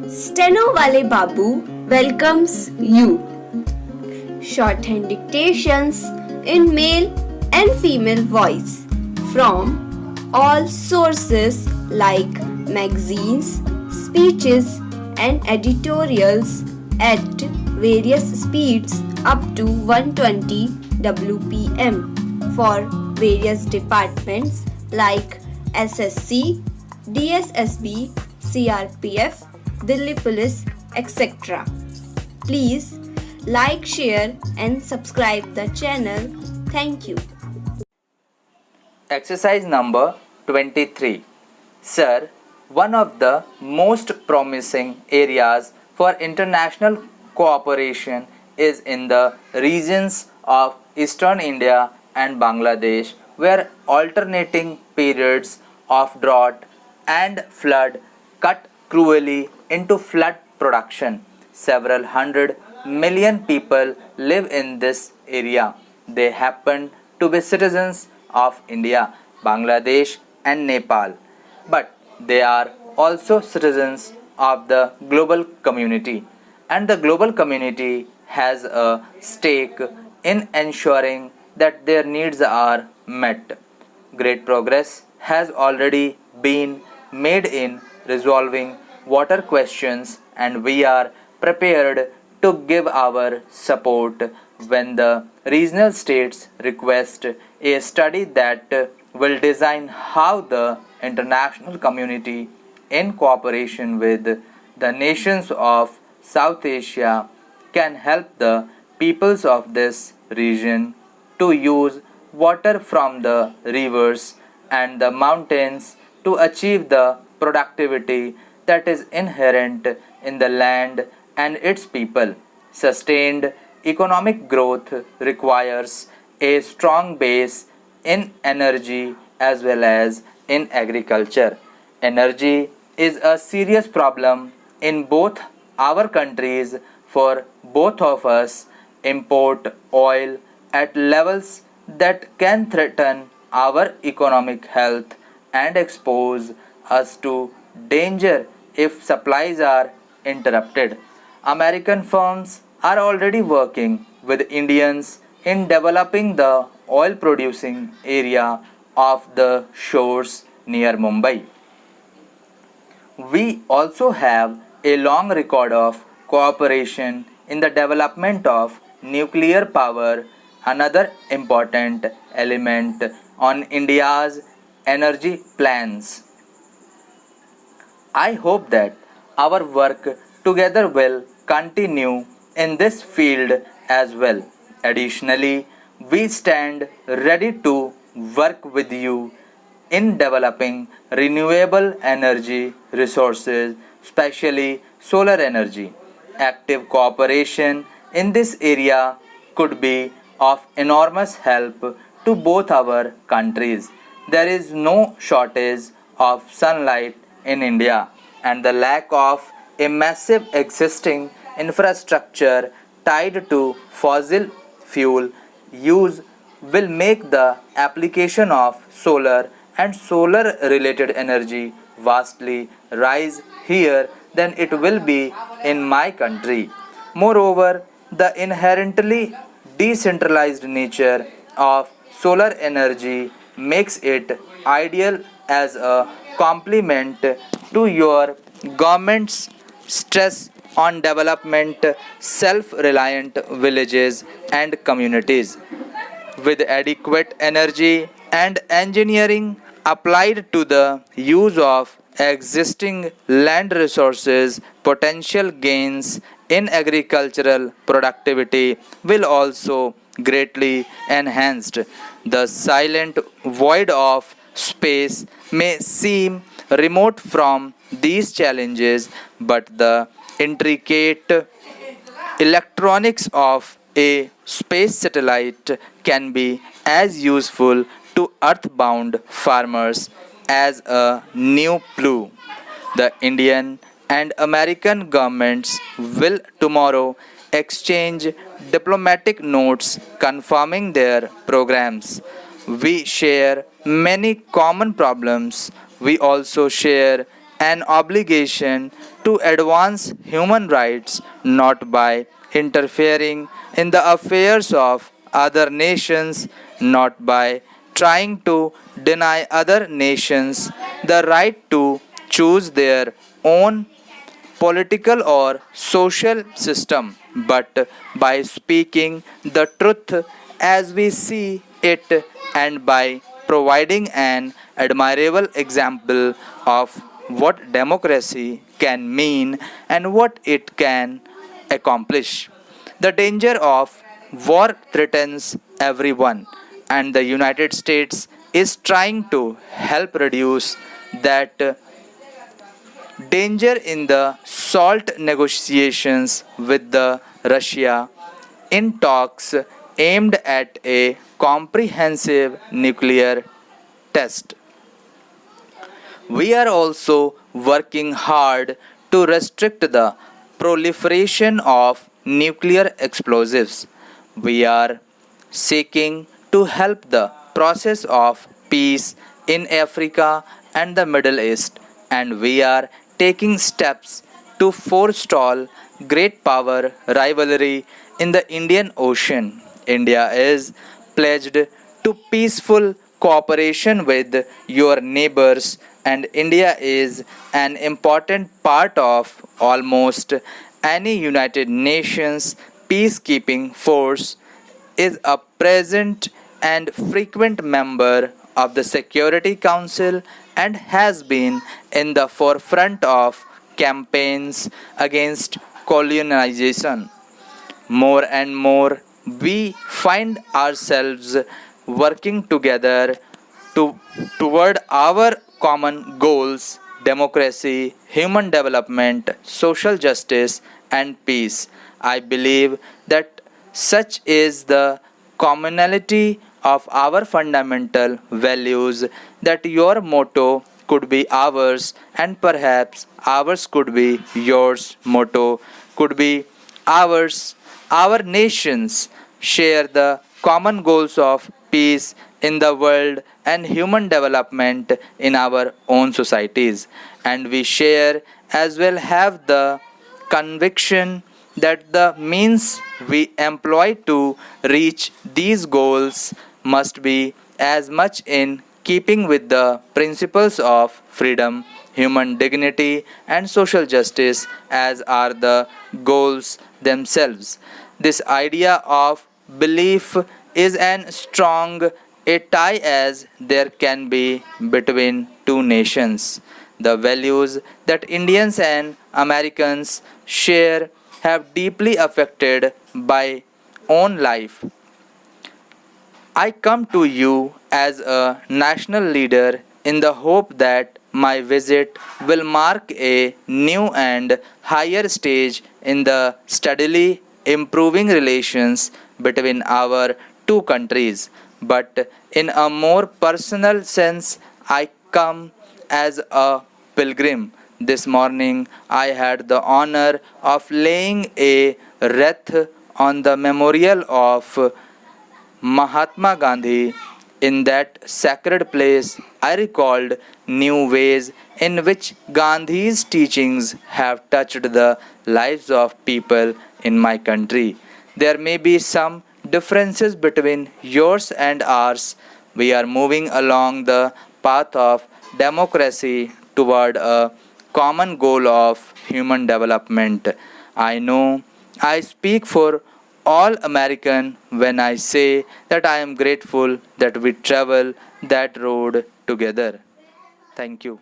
Steno Wale Babu welcomes you. Shorthand dictations in male and female voice from all sources like magazines, speeches, and editorials at various speeds up to 120 WPM for various departments like SSC, DSSB, CRPF, Delhi Police, etc. Please like, share, and subscribe the channel. Thank you. Exercise number 23. Sir, one of the most promising areas for international cooperation is in the regions of Eastern India and Bangladesh, where alternating periods of drought and flood cut cruelly into flood production. Several hundred million people live in this area. They happen to be citizens of India, Bangladesh, and Nepal, but they are also citizens of the global community, and the global community has a stake in ensuring that their needs are met. Great progress has already been made in resolving water questions, and we are prepared to give our support when the regional states request a study that will design how the international community, in cooperation with the nations of South Asia, can help the peoples of this region to use water from the rivers and the mountains to achieve the productivity that is inherent in the land and its people. Sustained economic growth requires a strong base in energy as well as in agriculture. Energy is a serious problem in both our countries, for both of us import oil at levels that can threaten our economic health and expose us to danger if supplies are interrupted. American firms are already working with Indians in developing the oil producing area of the shores near Mumbai. We also have a long record of cooperation in the development of nuclear power, another important element on India's energy plans. I hope that our work together will continue in this field as well. Additionally, we stand ready to work with you in developing renewable energy resources, especially solar energy. Active cooperation in this area could be of enormous help to both our countries. There is no shortage of sunlight in India, and the lack of a massive existing infrastructure tied to fossil fuel use will make the application of solar and solar related energy vastly rise here than it will be in my country. Moreover, the inherently decentralized nature of solar energy makes it ideal as a complement to your government's stress on development self-reliant villages and communities. With adequate energy and engineering applied to the use of existing land resources, potential gains in agricultural productivity will also greatly enhanced. The silent void of space may seem remote from these challenges, but the intricate electronics of a space satellite can be as useful to earthbound farmers as a new plow. The Indian and American governments will tomorrow exchange diplomatic notes confirming their programs. We share many common problems. We also share an obligation to advance human rights not by interfering in the affairs of other nations, not by trying to deny other nations the right to choose their own political or social system, but by speaking the truth as we see it and by providing an admirable example of what democracy can mean and what it can accomplish. The danger of war threatens everyone, and the United States is trying to help reduce that danger in the SALT negotiations with the Russia in talks aimed at a comprehensive nuclear test. We are also working hard to restrict the proliferation of nuclear explosives. We are seeking to help the process of peace in Africa and the Middle East, and we are taking steps to forestall great power rivalry in the Indian Ocean. India is pledged to peaceful cooperation with your neighbors, and India is an important part of almost any United Nations peacekeeping force, is a present and frequent member of the Security Council, and has been in the forefront of campaigns against colonization. More and more, we find ourselves working together toward our common goals: democracy, human development, social justice, and peace. I believe that such is the commonality of our fundamental values that your motto could be ours, and perhaps ours could be yours, motto could be ours. Our nations share the common goals of peace in the world and human development in our own societies, and we share as well have the conviction that the means we employ to reach these goals must be as much in keeping with the principles of freedom, human dignity, and social justice as are the goals themselves. This idea of belief is as strong a tie as there can be between two nations. The values that Indians and Americans share have deeply affected my own life. I come to you as a national leader in the hope that my visit will mark a new and higher stage in the steadily improving relations between our two countries. But in a more personal sense, I come as a pilgrim. This morning, I had the honor of laying a wreath on the memorial of Mahatma Gandhi. In that sacred place, I recalled new ways in which Gandhi's teachings have touched the lives of people in my country. There may be some differences between yours and ours. We are moving along the path of democracy toward a common goal of human development. I know I speak for all American when I say that I am grateful that we travel that road together. Thank you.